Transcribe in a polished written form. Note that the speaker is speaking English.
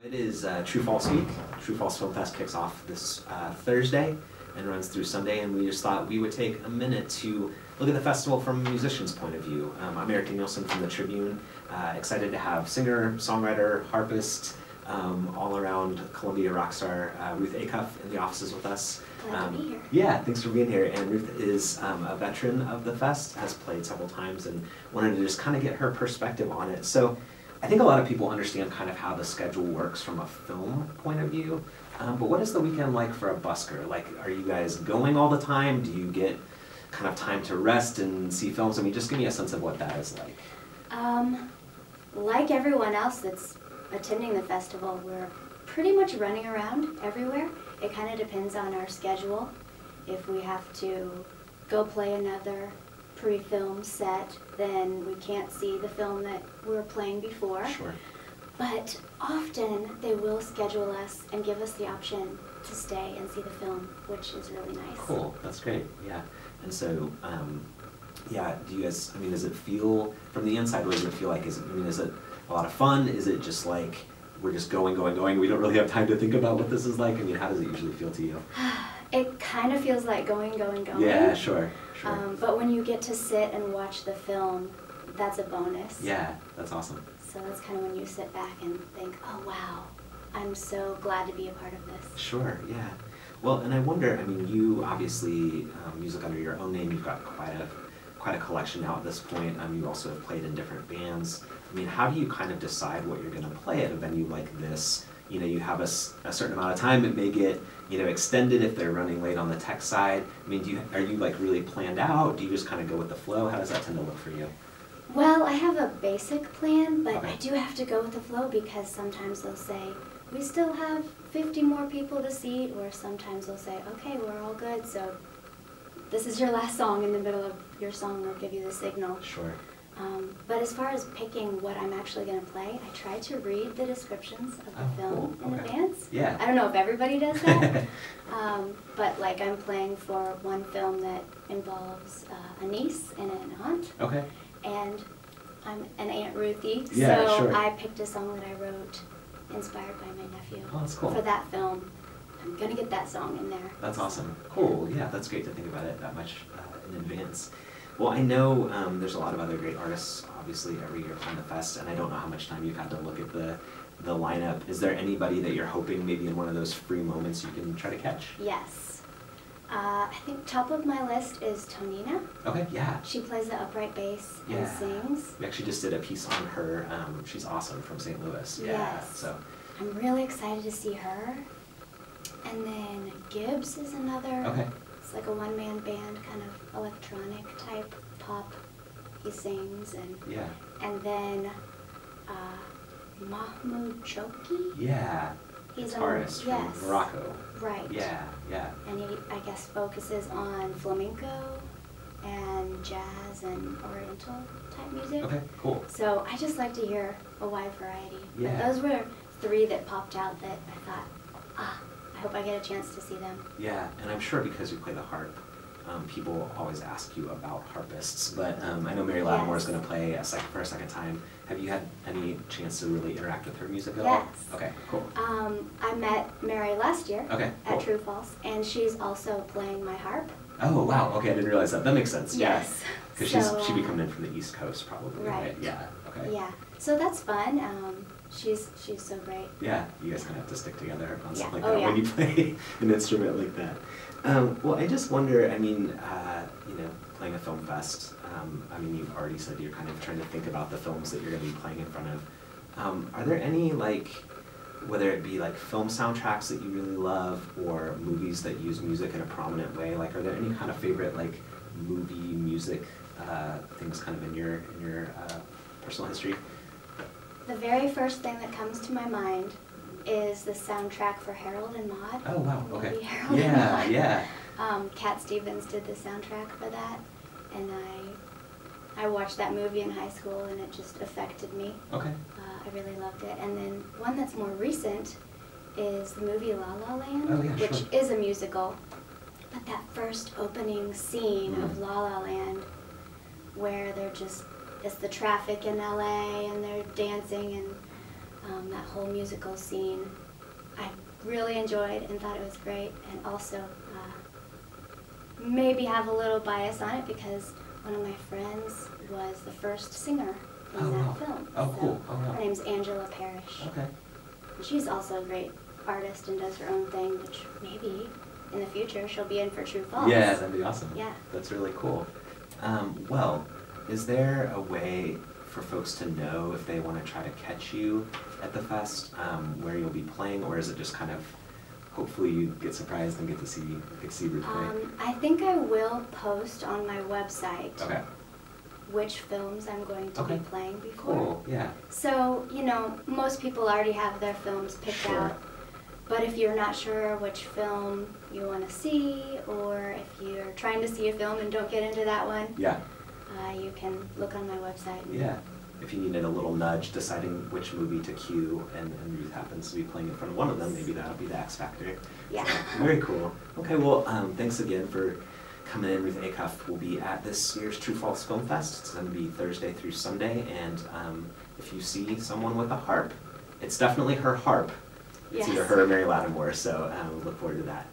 It is True False Week. True False Film Fest kicks off this Thursday and runs through Sunday, and we just thought we would take a minute to look at the festival from a musician's point of view. I'm Aarik Danielsen from the Tribune, excited to have singer, songwriter, harpist, all-around Columbia rock star Ruth Acuff in the offices with us. Glad to be here. Yeah, thanks for being here. And Ruth is a veteran of the fest, has played several times, and wanted to just kind of get her perspective on it. So I think a lot of people understand kind of how the schedule works from a film point of view, but what is the weekend like for a busker? Like, are you guys going all the time? Do you get kind of time to rest and see films? I mean, just give me a sense of what that is like. Like everyone else that's attending the festival, we're pretty much running around everywhere. It kind of depends on our schedule. If we have to go play another pre-film set, then we can't see the film that we were playing before. Sure. But often they will schedule us and give us the option to stay and see the film, which is really nice. Cool, that's great, yeah. And so, yeah, do you guys, I mean, does it feel, from the inside, what does it feel like? Is it a lot of fun? Is it just like, we're just going, we don't really have time to think about what this is like? I mean, how does it usually feel to you? It kind of feels like going. Yeah, sure. But when you get to sit and watch the film, that's a bonus. Yeah, that's awesome. So that's kind of when you sit back and think, oh wow, I'm so glad to be a part of this. Sure, yeah. Well, and I wonder, I mean, you obviously, music under your own name, you've got quite a collection now at this point. You also have played in different bands. I mean, how do you kind of decide what you're going to play at a venue like this? You know, you have a certain amount of time. It may get, you know, extended if they're running late on the tech side. I mean, are you like really planned out? Do you just kind of go with the flow? How does that tend to look for you? Well, I have a basic plan, but Okay. I do have to go with the flow because sometimes they'll say, we still have 50 more people to seat, or sometimes they'll say, okay, we're all good, so this is your last song. In the middle of your song, they'll give you the signal. Sure. But as far as picking what I'm actually going to play, I try to read the descriptions of the film cool. in advance. Yeah. I don't know if everybody does that, but like I'm playing for one film that involves a niece and an aunt. Okay. And I'm an Aunt Ruthie, Yeah, so sure. I picked a song that I wrote inspired by my nephew. Oh, that's cool. For that film. I'm going to get that song in there. That's awesome. Cool. Yeah, that's great to think about it that much in advance. Well, I know there's a lot of other great artists, obviously, every year playing the fest, and I don't know how much time you've had to look at the lineup. Is there anybody that you're hoping maybe in one of those free moments you can try to catch? Yes. I think top of my list is Tonina. Okay, yeah. She plays the upright bass and sings. We actually just did a piece on her. She's awesome, from St. Louis. Yeah. Yes. So. I'm really excited to see her. And then Gibbs is another. Okay. It's like a one-man band, kind of electronic type pop. He sings and Yeah. And then Mahmoud Choki. Yeah. He's guitarist from Morocco. Right. Yeah, yeah. And he, I guess, focuses on flamenco and jazz and oriental type music. Okay, cool. So I just like to hear a wide variety. Yeah. But those were three that popped out that I thought, I hope I get a chance to see them. Yeah, and I'm sure because you play the harp, people always ask you about harpists, but I know Mary Lattimore is going to play for a second time. Have you had any chance to really interact with her music at all? Yes. Okay, cool. I met Mary last year Okay, cool. at True False, and she's also playing my harp. Oh, wow, okay, I didn't realize that. That makes sense, Yes. Because she'd be coming in from the East Coast, probably, right? Yeah, okay. Yeah, so that's fun. She's so great. Yeah, you guys kind of have to stick together on something Yeah. like Oh, that when you play an instrument like that. Well, I just wonder, I mean, you know, playing a film fest, I mean, you've already said you're kind of trying to think about the films that you're going to be playing in front of. Are there any, like, whether it be like film soundtracks that you really love or movies that use music in a prominent way, like, are there any kind of favorite, like, movie music things kind of in your personal history? The very first thing that comes to my mind is the soundtrack for Harold and Maude. Oh, wow, The okay. movie Harold and Maude. Yeah. Cat Stevens did the soundtrack for that, and I watched that movie in high school, and it just affected me. Okay. I really loved it. And then one that's more recent is the movie La La Land, Oh, yeah, which sure. is a musical. But that first opening scene of La La Land, where it's the traffic in LA, and they're dancing, and that whole musical scene, I really enjoyed and thought it was great, and also maybe have a little bias on it because one of my friends was the first singer in that film. Oh, cool. Oh, wow. Her name's Angela Parrish. Okay. And she's also a great artist and does her own thing, which maybe in the future she'll be in for True False. Yeah, that'd be awesome. Yeah. That's really cool. Well, is there a way for folks to know if they want to try to catch you at the fest, where you'll be playing, or is it just kind of hopefully you get surprised and get to see Ruth play? I think I will post on my website which films I'm going to be playing before. Cool, yeah. So, you know, most people already have their films picked out, but if you're not sure which film you want to see, or if you're trying to see a film and don't get into that one, you can look on my website. Yeah. If you needed a little nudge deciding which movie to cue, and Ruth happens to be playing in front of one of them, maybe that'll be the X factor. Yeah. So, very cool. Okay, well, thanks again for coming in. Ruth Acuff will be at this year's True False Film Fest. It's going to be Thursday through Sunday, and if you see someone with a harp, it's definitely her harp. It's either her or Mary Lattimore, so look forward to that.